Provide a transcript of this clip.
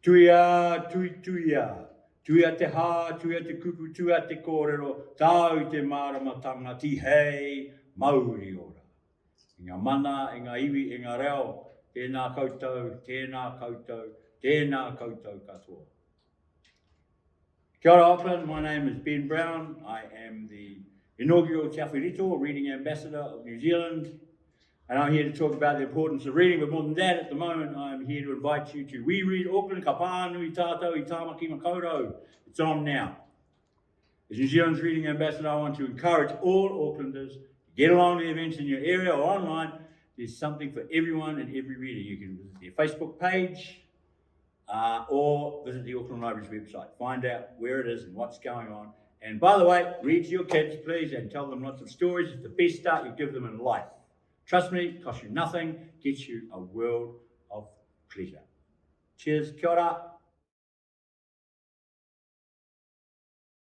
Tuia, tuia. Tuia te hā, tuia te kupu, tuia te kōrero, tāu I te māramatanga, ti hei, mauri ora. I ngā mana, I ngā iwi, I ngā reo, tēnā koutou, tēnā koutou, tēnā koutou katoa. Kia ora Auckland, my name is Ben Brown. I am the inaugural Te Awhirito Reading Ambassador of New Zealand. And I'm here to talk about the importance of reading, but more than that, at the moment, I'm here to invite you to We Read Auckland, ka pānui tātou I tāmaki makaurau. It's on now. As New Zealand's Reading Ambassador, I want to encourage all Aucklanders to get along to the events in your area or online. There's something for everyone and every reader. You can visit their Facebook page or visit the Auckland Library's website. Find out where it is and what's going on. And by the way, read to your kids, please, and tell them lots of stories. It's the best start you give them in life. Trust me, costs you nothing, gets you a world of pleasure. Cheers, kia ora.